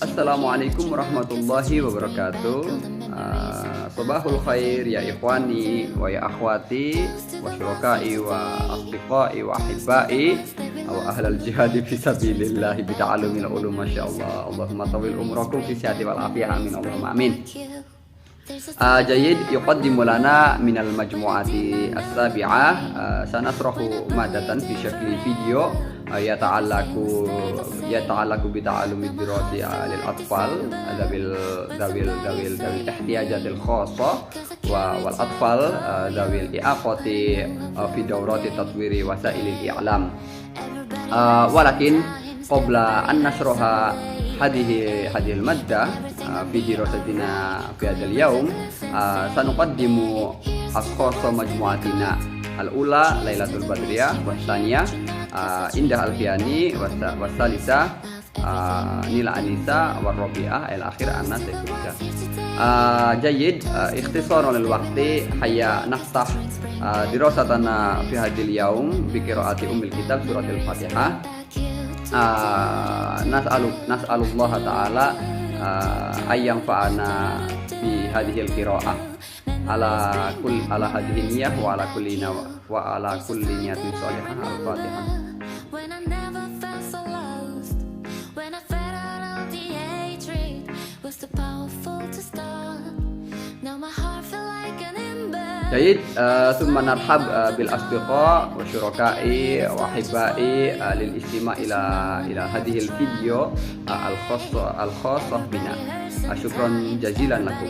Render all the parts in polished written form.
Assalamualaikum warahmatullahi wabarakatuh. Sabahul khair ya ikhwani wa ya akhwati wa syurakai wa asdiqai wa ahibbai wa ahlal jihadi fi sabilillah bi ta'allumil ulum masyaallah. Allahumma tawil umrakum fi sihhati wal afiyah amin Allahumma amin. Jayyid yuqaddimu lana minal majmu'ati as-sabi'ah sanasrahu madatan fi syakli video yata'allaku bi ta'allumi dirasi lil atfal dawil ihtiyajatil khassa wal atfal dawil i'aqati fi dawrati tatwiri wasailil i'lam. Walakin qabla an nasraha hadhil maddah fi dirasatina fi hadzal yaum sanuqaddimu askhasa majmu'atina al-ula Lailatul Badriyah wassaniyah Indah Alfiani wasalisa Nila Anisa warrabi'ah al-akhir Anas seterusnya. Jayyid ikhtisar lil waqti hayya naftah dirasatana fi hadzal yaum bi qiraati ummil kitab suratul Fatihah. Nas'alullah ta'ala ayyang fa'ana bi hadhil qira'ah ala hadhihi niyyah wa ala kulli niyatin shalihah. Al-Fatihah. Jadi summa narhab bil asdiqa wa syurakai wa hibbai lil istima' ila hadhil video al khassah bina. Syukran jazilan lakum.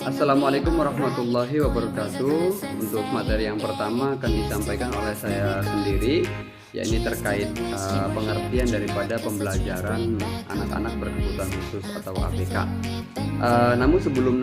Assalamualaikum warahmatullahi wabarakatuh. Untuk materi yang pertama akan disampaikan oleh saya sendiri, yakni terkait pengertian daripada pembelajaran anak-anak berkebutuhan khusus atau ABK. Namun sebelum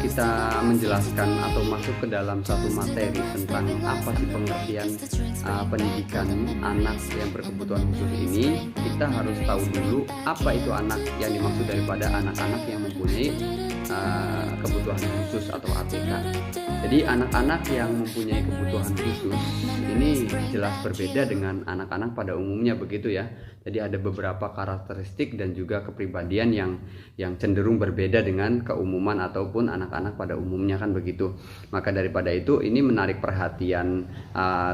kita menjelaskan atau masuk ke dalam satu materi tentang apa sih pengertian pendidikan anak yang berkebutuhan khusus ini, kita harus tahu dulu apa itu anak yang dimaksud daripada anak-anak yang mempunyai kebutuhan khusus atau ABK. Jadi anak-anak yang mempunyai kebutuhan khusus ini jelas berbeda dengan anak-anak pada umumnya, begitu ya. Jadi ada beberapa karakteristik dan juga kepribadian yang cenderung berbeda dengan keumuman ataupun anak-anak pada umumnya, kan begitu. Maka daripada itu ini menarik perhatian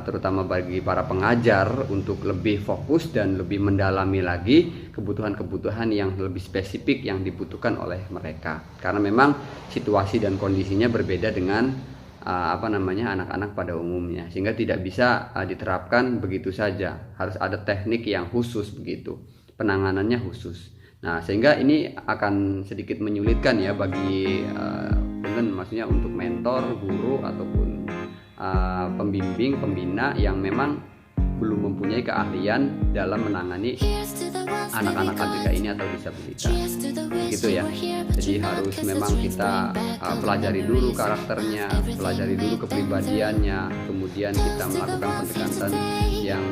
terutama bagi para pengajar untuk lebih fokus dan lebih mendalami lagi kebutuhan-kebutuhan yang lebih spesifik yang dibutuhkan oleh mereka. Karena memang situasi dan kondisinya berbeda dengan anak-anak pada umumnya, sehingga tidak bisa diterapkan begitu saja. Harus ada teknik yang khusus begitu, penanganannya khusus. Nah, sehingga ini akan sedikit menyulitkan ya bagi maksudnya untuk mentor, guru ataupun pembimbing, pembina yang memang belum mempunyai keahlian dalam menangani anak-anak ABK ini atau disabilitas, gitu ya. Jadi harus memang kita pelajari dulu karakternya, pelajari dulu kepribadiannya, kemudian kita melakukan pendekatan yang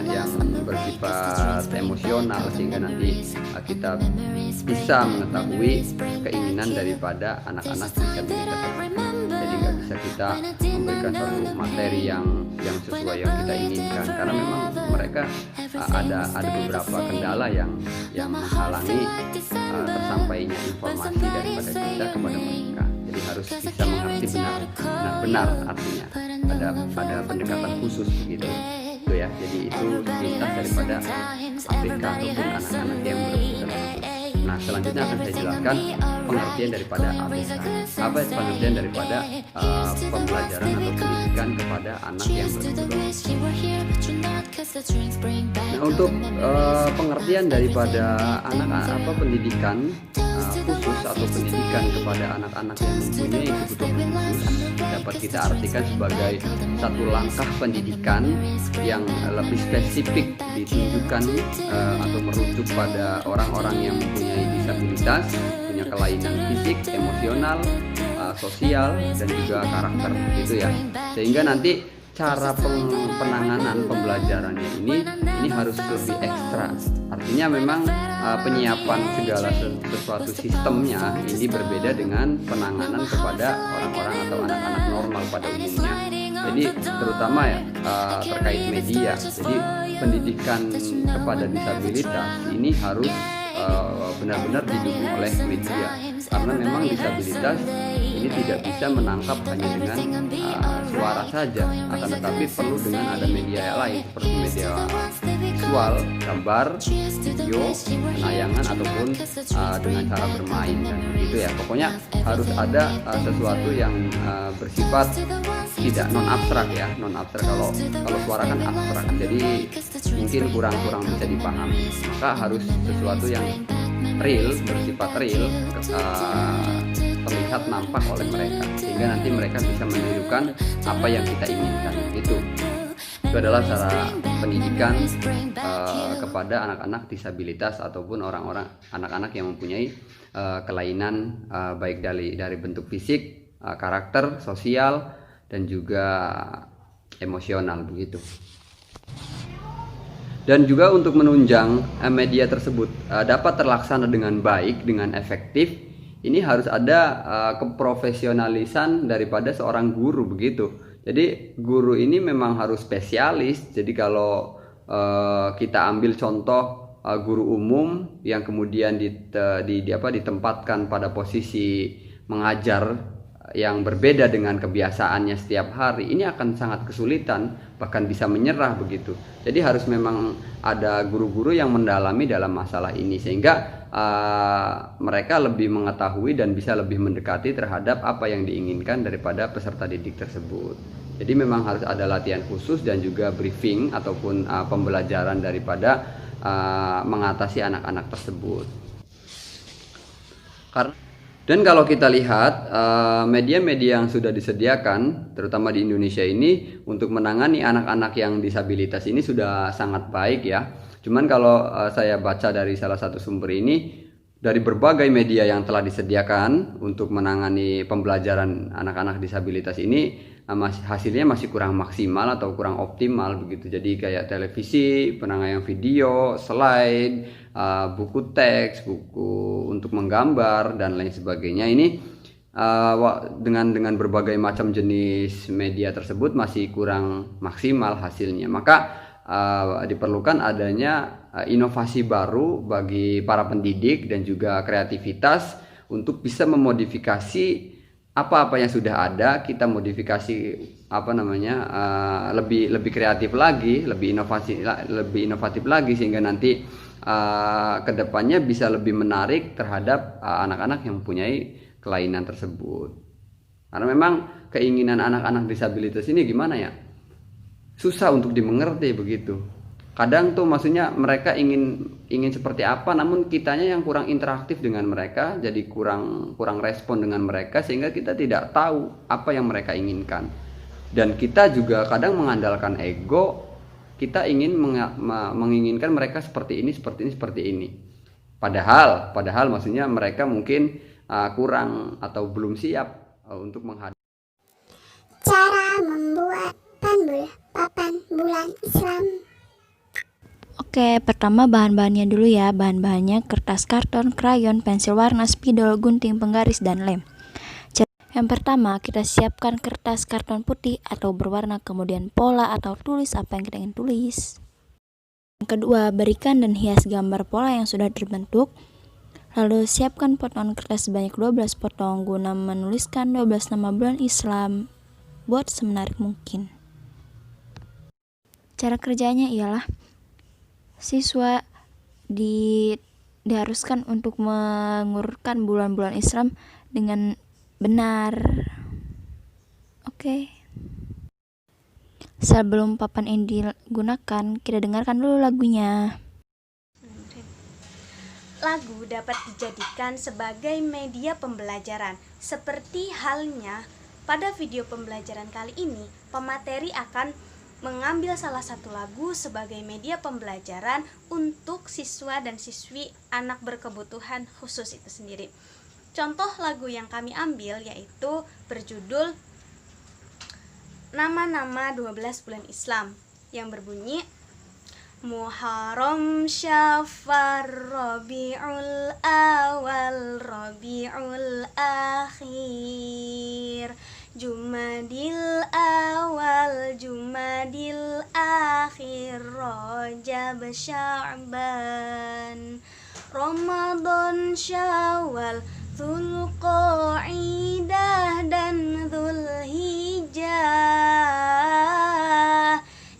yang bersifat emosional, sehingga nanti kita bisa mengetahui keinginan daripada anak-anak disabilitas tersebut. Jadi nggak bisa kita memberikan satu materi yang sesuai yang kita inginkan, karena memang mereka ada beberapa kendala yang menghalangi tersampainya informasi daripada kita kepada mereka. Jadi harus bisa mengerti benar-benar artinya pada pendekatan khusus begitu. Itu ya. Jadi itu pintas daripada ABK ataupun anak-anak yang berkebutuhan khusus. Nah, selanjutnya akan saya jelaskan pengertian daripada ABK. Apa itu pengertian daripada pembelajaran atau pendidikan kepada anak yang berkebutuhan khusus? Nah, untuk pengertian daripada pendidikan khusus atau pendidikan kepada anak-anak yang mempunyai kebutuhan khusus dapat kita artikan sebagai satu langkah pendidikan yang lebih spesifik ditunjukkan atau merujuk pada orang-orang yang mempunyai disabilitas, punya kelainan fisik, emosional, sosial, dan juga karakter, gitu ya. Sehingga nanti cara penanganan pembelajarannya ini harus lebih ekstra. Artinya memang penyiapan segala sesuatu sistemnya ini berbeda dengan penanganan kepada orang-orang atau anak-anak normal pada umumnya. Jadi terutama ya terkait media. Jadi pendidikan kepada disabilitas ini harus benar-benar didukung oleh media, karena memang disabilitas ini tidak bisa menangkap hanya dengan suara saja, akan tetapi perlu dengan ada media lain seperti media visual, gambar, video, penayangan ataupun dengan cara bermain dan begitu ya. Pokoknya harus ada sesuatu yang bersifat tidak non abstrak ya, non abstrak. Kalau suara kan abstrak, jadi mungkin kurang bisa dipahami. Maka harus sesuatu yang real, bersifat real, terlihat nampak oleh mereka, sehingga nanti mereka bisa menirukan apa yang kita inginkan. Itu adalah cara pendidikan kepada anak-anak disabilitas ataupun anak-anak yang mempunyai kelainan baik dari bentuk fisik, karakter, sosial, dan juga emosional begitu. Dan juga untuk menunjang media tersebut dapat terlaksana dengan baik, dengan efektif, ini harus ada keprofesionalisan daripada seorang guru begitu. Jadi guru ini memang harus spesialis. Jadi kalau kita ambil contoh guru umum yang kemudian ditempatkan pada posisi mengajar yang berbeda dengan kebiasaannya setiap hari, ini akan sangat kesulitan, bahkan bisa menyerah begitu. Jadi harus memang ada guru-guru yang mendalami dalam masalah ini, sehingga mereka lebih mengetahui dan bisa lebih mendekati terhadap apa yang diinginkan daripada peserta didik tersebut. Jadi memang harus ada latihan khusus dan juga briefing ataupun pembelajaran daripada mengatasi anak-anak tersebut. Dan kalau kita lihat media-media yang sudah disediakan, terutama di Indonesia ini, untuk menangani anak-anak yang disabilitas ini sudah sangat baik ya. Cuman kalau saya baca dari salah satu sumber ini, dari berbagai media yang telah disediakan untuk menangani pembelajaran anak-anak disabilitas ini, hasilnya masih kurang maksimal atau kurang optimal begitu. Jadi kayak televisi, penanggalan video, slide, buku teks, buku untuk menggambar dan lain sebagainya. Ini dengan berbagai macam jenis media tersebut masih kurang maksimal hasilnya. Maka diperlukan adanya inovasi baru bagi para pendidik dan juga kreativitas untuk bisa memodifikasi apa-apa yang sudah ada, kita modifikasi lebih kreatif lagi, lebih inovatif lagi, sehingga nanti kedepannya bisa lebih menarik terhadap anak-anak yang mempunyai kelainan tersebut. Karena memang keinginan anak-anak disabilitas ini gimana ya, susah untuk dimengerti begitu. Kadang tuh maksudnya mereka ingin seperti apa, namun kitanya yang kurang interaktif dengan mereka, jadi kurang respon dengan mereka, sehingga kita tidak tahu apa yang mereka inginkan. Dan kita juga kadang mengandalkan ego, kita ingin menginginkan mereka seperti ini. Padahal maksudnya mereka mungkin kurang atau belum siap untuk menghadapi. Cara membuat papan bulan Islam. Oke, pertama bahan-bahannya dulu ya. Bahan-bahannya kertas karton, krayon, pensil warna, spidol, gunting, penggaris, dan lem. Yang pertama, kita siapkan kertas karton putih atau berwarna, kemudian pola atau tulis apa yang kita ingin tulis. Yang kedua, berikan dan hias gambar pola yang sudah terbentuk. Lalu siapkan potongan kertas sebanyak 12 potong guna menuliskan 12 nama bulan Islam. Buat semenarik mungkin. Cara kerjanya ialah siswa diharuskan untuk mengurutkan bulan-bulan Islam dengan benar. Oke. Sebelum papan ini digunakan, kita dengarkan dulu lagunya. Lagu dapat dijadikan sebagai media pembelajaran. Seperti halnya pada video pembelajaran kali ini, pemateri akan mengambil salah satu lagu sebagai media pembelajaran untuk siswa dan siswi anak berkebutuhan khusus itu sendiri. Contoh lagu yang kami ambil yaitu berjudul Nama-nama 12 bulan Islam yang berbunyi Muharram, Syafar, Rabiul Awal, Rabiul Akhir. Jumadil awal, Jumadil akhir, Rajab, Sya'ban, Ramadan, Syawal, Dzulqa'dah dan Dzulhijjah.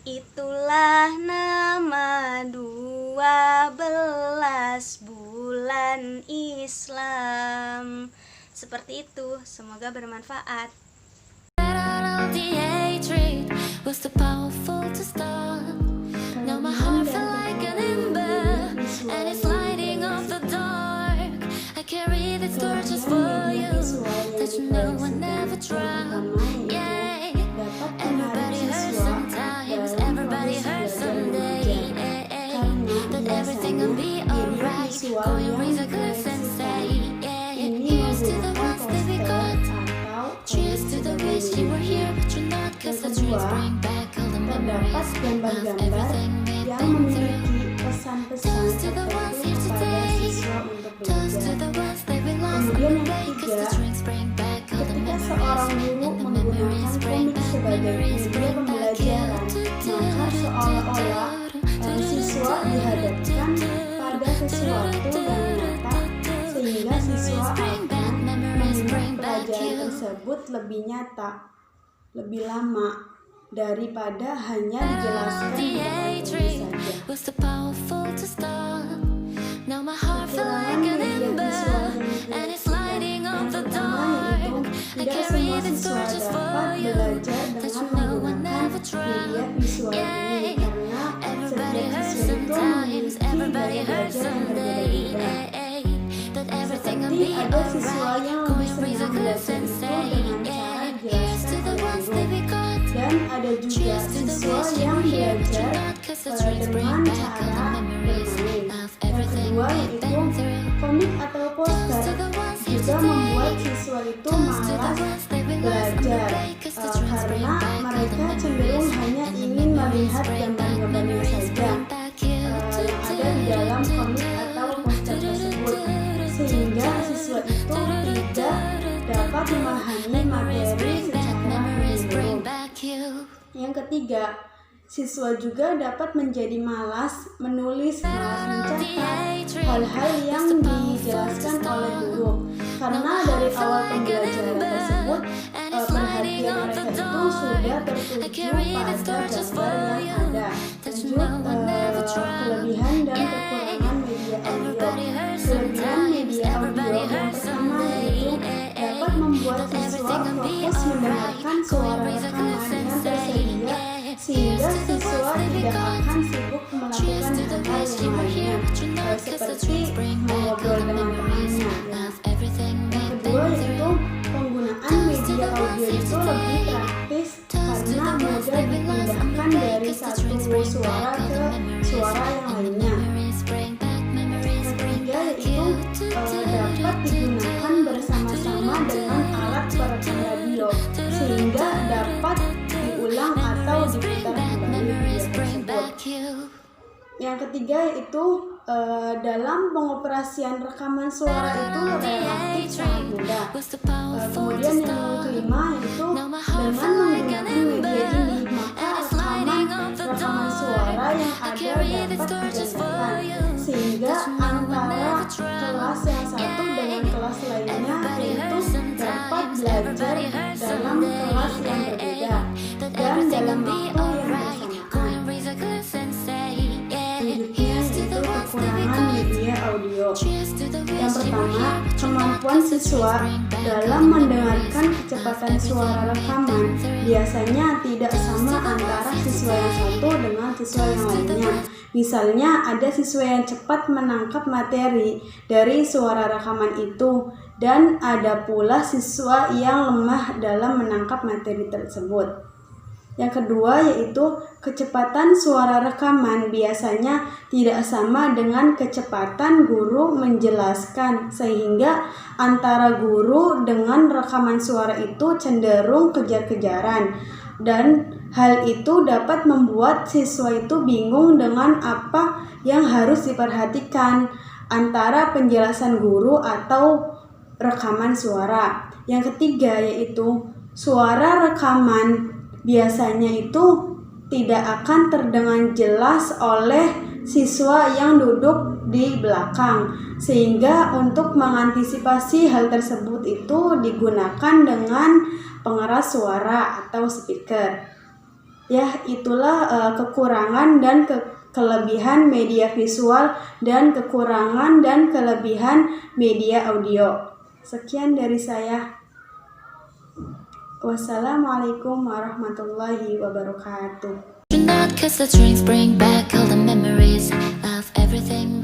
Itulah nama 12 bulan Islam. Seperti itu, semoga bermanfaat. The hatred was too powerful to stop. Now my heart felt like an ember, and it's lighting up the dark. I carry this torch just for you, that you know I never drown. Yeah, everybody hurts sometimes, everybody hurts someday. But everything will be alright. Go and raise a glass and say, yeah. Here's to the ones that we got. Cheers to the wish you were here but you're not, cause the dreams bring back all the memories of everything we've been through. Toast to the ones here today, toast to the ones that we lost on the way, cause the drinks bring back all the memories, all the memories bring back, memories bring back you. Maka seolah-olah siswa dihadapkan pada sesuatu yang nyata, sehingga siswa akan mengingat pelajaran tersebut lebih nyata, lebih lama daripada hanya dijelaskan dengan saja. Kekurangan media visual yang tidak semua siswa dapat belajar dengan menggunakan media visual ini, karena setiap siswa itu memiliki gaya belajar yang berbeda-beda. Seperti ada siswa yang lebih senang belajar itu dengan cara dijelaskan oleh guru, dan ada juga siswa yang belajar dengan cara bermain. Yang kedua yaitu komik atau poster juga membuat siswa itu malas belajar, karena mereka cenderung hanya ingin melihat gambar-gambarnya saja yang ada di dalam komik atau poster tersebut, sehingga siswa itu tidak dapat memahami materi secara menyeluruh. Yang ketiga, siswa juga dapat menjadi malas menulis, malas mencatat hal-hal yang dijelaskan oleh guru, karena dari awal pembelajaran tersebut perhatian mereka itu sudah tertuju pada gambar yang ada. Lanjut, kelebihan dan kekurangan media audio. Kelebihan media audio yang pertama yaitu dapat membuat siswa fokus mendengarkan suara rekaman yang tersedia, sehingga siswa tidak akan sibuk melakukan hal-hal yang lainnya, seperti mengobrol dengan temannya. Yang kedua yaitu penggunaan media audio itu lebih praktis karena mudah dipindahkan dari satu suara ke suara yang lainnya. Yang ketiga yaitu dapat digunakan bersama-sama dengan alat perekam radio, sehingga dapat diulang atau diputar kembali video tersebut. Yang ketiga yaitu dalam pengoperasian rekaman suara itu relatif sangat mudah. Kemudian yang kelima yaitu dengan menggunakan media ini, maka rekaman suara yang ada dapat dijalankan, sehingga antara kelas yang satu dengan kelas lainnya itu dapat belajar dalam kelas yang berbeda dan dalam waktu yang bersamaan. Selanjutnya yaitu kekurangan media audio. Yang pertama, kemampuan siswa dalam mendengarkan kecepatan suara rekaman biasanya tidak sama antara siswa yang satu dengan siswa yang lainnya. Misalnya, ada siswa yang cepat menangkap materi dari suara rekaman itu, dan ada pula siswa yang lemah dalam menangkap materi tersebut. Yang kedua yaitu kecepatan suara rekaman biasanya tidak sama dengan kecepatan guru menjelaskan, sehingga antara guru dengan rekaman suara itu cenderung kejar-kejaran, dan hal itu dapat membuat siswa itu bingung dengan apa yang harus diperhatikan antara penjelasan guru atau rekaman suara. Yang ketiga yaitu suara rekaman biasanya itu tidak akan terdengar jelas oleh siswa yang duduk di belakang, sehingga untuk mengantisipasi hal tersebut itu digunakan dengan pengeras suara atau speaker. Ya, itulah kekurangan dan kelebihan media visual dan kekurangan dan kelebihan media audio. Sekian dari saya. Wassalamualaikum warahmatullahi wabarakatuh. Not 'cause the drinks bring back all the memories of everything